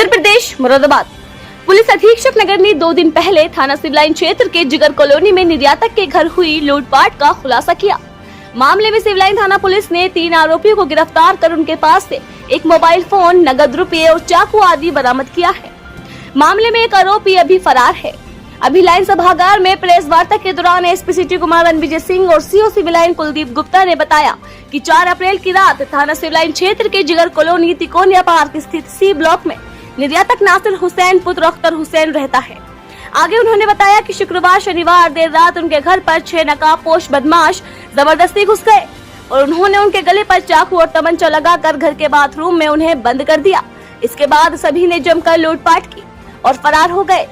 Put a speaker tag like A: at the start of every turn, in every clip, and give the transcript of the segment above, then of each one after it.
A: Uttar Pradesh Moradabad police अधीक्षक नगर ने 2 दिन पहले थाना सिविल लाइन क्षेत्र के जिगर कॉलोनी में निर्यातक के घर हुई लूटपाट का खुलासा किया। मामले में सिविल लाइन थाना पुलिस ने 3 आरोपियों को गिरफ्तार कर उनके पास से एक मोबाइल फोन, नगद रुपये और चाकू आदि बरामद किया है। मामले में एक आरोपी अभी फरार है। अभी लाइन सभागार में प्रेस वार्ता के दौरान एसपी सिटी कुमार रणविजय सिंह और CO civil line Kuldeep Gupta ने बताया कि 4 अप्रैल की रात थाना सिविल लाइन क्षेत्र के जिगर कॉलोनी तिकोनिया पार्क स्थित सी ब्लॉक में निर्यातक नासिर हुसैन पुत्र अख्तर हुसैन रहता है। आगे उन्होंने बताया कि शुक्रवार शनिवार देर रात उनके घर पर 6 नकाबपोश बदमाश जबरदस्ती घुस गए और उन्होंने उनके गले पर चाकू और तमंचा लगाकर घर के बाथरूम में उन्हें बंद कर दिया। इसके बाद सभी ने जमकर लूटपाट की और फरार हो गए।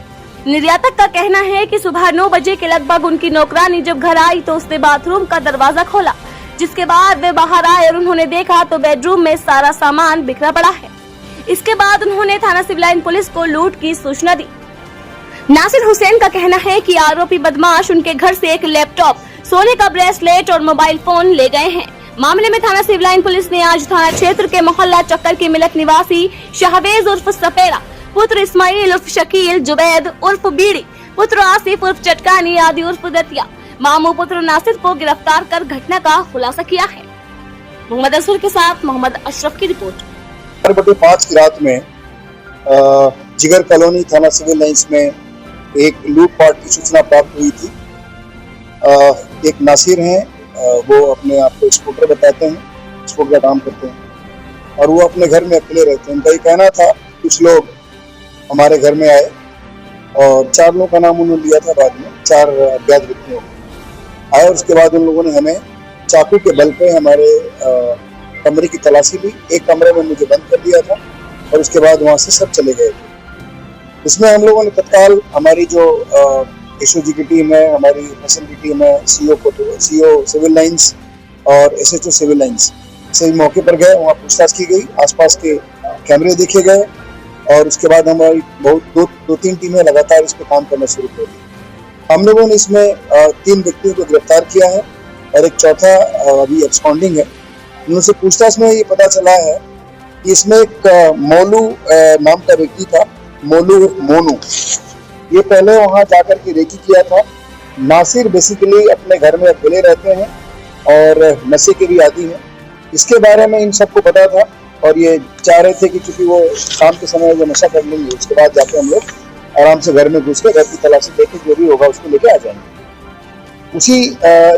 A: निर्यातक का कहना है कि सुबह 9 बजे के लगभग उनकी नौकरानी जब घर आई तो उसने बाथरूम का दरवाजा खोला, जिसके बाद वे बाहर आए और उन्होंने देखा तो बेडरूम में सारा सामान बिखरा पड़ा है। इसके बाद उन्होंने थाना सिविल लाइन पुलिस को लूट की सूचना दी। नासिर हुसैन का कहना है कि आरोपी बदमाश उनके घर से एक लैपटॉप, सोने का ब्रेसलेट और मोबाइल फोन ले गए हैं। मामले में थाना सिविल लाइन पुलिस ने आज थाना क्षेत्र के मोहल्ला चक्कर के मिलक निवासी शाहवेज उर्फ सपेरा, पुत्र इस्माइल उर्फ शकील, जुबैद उर्फ बीड़ी, पुत्र आसिफ उर्फ चटकानी आदि उर्फ दतिया, मामू पुत्र नासिर को गिरफ्तार कर घटना का खुलासा किया है। मोहम्मद असर के साथ मोहम्मद अशरफ की रिपोर्ट।
B: 4/5 की रात में जिगर कॉलोनी थाना सिविल लाइंस में एक लूटपाट की सूचना प्राप्त हुई थी। एक नासिर हैं, वो अपने आप को स्कूटर बताते हैं, स्कूटर का काम करते हैं और वो अपने घर में अकेले रहते हैं। उनका ये कहना था कुछ लोग हमारे घर में आए और 4 लोगों का नाम उन्होंने लिया था। बाद में 4 अज्ञात व्यक्तियों आए और उसके बाद उन लोगों ने हमें चाकू के बल पे हमारे कमरे की तलाशी ली। एक कमरे में मुझे बंद कर दिया था और उसके बाद वहां से सब चले गए थे। इसमें हम लोगों ने तत्काल हमारी जो एसओजी की टीम है, हमारी एसएम की टीम है, सीओ सिविल लाइंस और एसएचओ सिविल लाइंस से मौके पर गए। वहाँ पूछताछ की गई, आसपास के कैमरे देखे गए और उसके बाद हमारी बहुत 2-3 टीमें लगातार इस पर काम करना शुरू कर दी। हम लोगों ने इसमें 3 व्यक्तियों को गिरफ्तार किया है और एक चौथा अभी एब्सकॉन्डिंग है। उनसे पूछताछ में ये पता चला है कि इसमें एक मोलू नाम का व्यक्ति था, मोनू। ये पहले वहां जाकर के रेकी किया था। नासिर बेसिकली अपने घर में अकेले रहते हैं और नशे के भी आदी हैं। इसके बारे में इन सबको पता था और ये चाह रहे थे कि चूंकि वो शाम के समय वो नशा कर लेंगे, उसके बाद जाके हम लोग आराम से घर में घुस के घर की तलाशी लेके जो भी होगा उसको लेके आ जाएंगे। उसी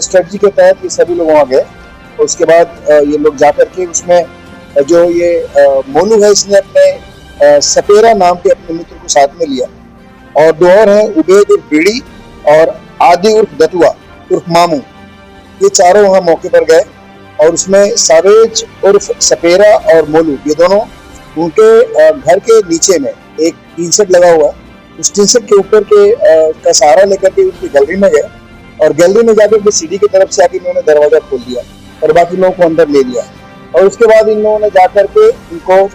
B: स्ट्रेटजी के तहत ये सभी लोग वहाँ गए और उसके बाद ये लोग जाकर के उसमें जो ये मोनू है, इसने अपने सपेरा नाम के अपने मित्र को साथ में लिया और 2 और हैं, उबैद उर्फ बीड़ी और आदि उर्फ दतुआ उर्फ मामू। ये चारों वहाँ मौके पर गए और उसमें सावेज उर्फ सपेरा और मोलू, ये दोनों उनके घर के नीचे में एक टीन सेट लगा हुआ है, उस टीन सेट के ऊपर के का सहारा लेकर के उनकी गैलरी में गए और गैलरी में जाकर के सीढ़ी की तरफ से आके इन्होंने दरवाजा खोल दिया और बाकी लोगों को अंदर ले लिया और उसके बाद इन लोगों ने जाकर के इनको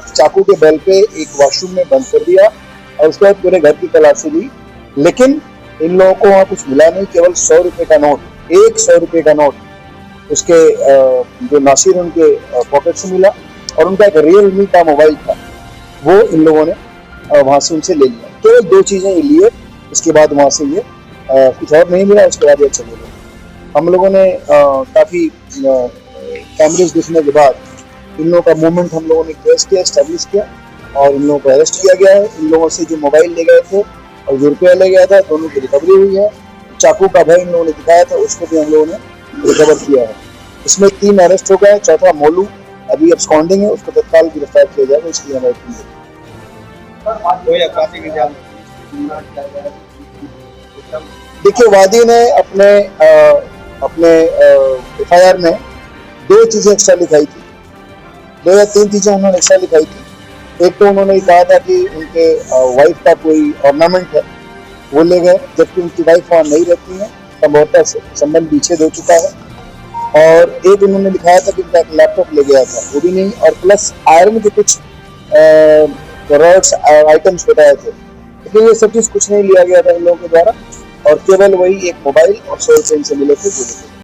B: चाकू के बल पे एक वॉशरूम में बंद कर दिया और उसके बाद पूरे घर की तलाशी ली। लेकिन इन लोगों को वहाँ कुछ मिला नहीं, केवल 100 रुपए का नोट, एक 100 रुपए का नोट उसके जो नासिर उनके पॉकेट से मिला और उनका एक रियलमी का मोबाइल था, वो इन लोगों ने वहाँ से उनसे ले लिया। केवल 2 चीजें ये लिए, इसके बाद वहाँ से ये कुछ और नहीं मिला। उसके बाद ये चले गए। हम लोगों ने काफी कैमरेज देखने के बाद इन लोगों का मूवमेंट हम लोगों ने ट्रेस किया, एस्टेब्लिश किया और इन लोगों को अरेस्ट किया गया है। इन लोगों से जो मोबाइल ले गए थे और जो रुपया ले गया था, दोनों की रिकवरी हुई है। चाकू का भय इन लोगों ने दिखाया था, उसको भी हम लोगों ने रिकवर किया है। इसमें 3 अरेस्ट हो गए, चौथा मोलू अभी एब्सकॉन्डिंग है, उसको तत्काल गिरफ्तार किया जाएगा। इसलिए हमारी देखिए, वादी ने अपने एफआईआर में 2 चीजें एक्स्ट्रा लिखाई थी, 2 या 3 चीजें उन्होंने एक्स्ट्रा लिखाई थी। एक तो उन्होंने कहा था कि उनके वाइफ का कोई ऑर्नामेंट है वो ले गए, जबकि उनकी वाइफ वहाँ नहीं रहती है, संभवतः संबंध विच्छेद हो चुका है। और एक उन्होंने लिखाया था कि उनका एक लैपटॉप ले गया था, वो भी नहीं, और प्लस आयरन के कुछ रॉड्स आइटम्स बताए थे। लेकिन ये सब चीज कुछ नहीं लिया गया था इन लोगों के द्वारा और केवल वही एक मोबाइल और 100 रुपये से मिले थे।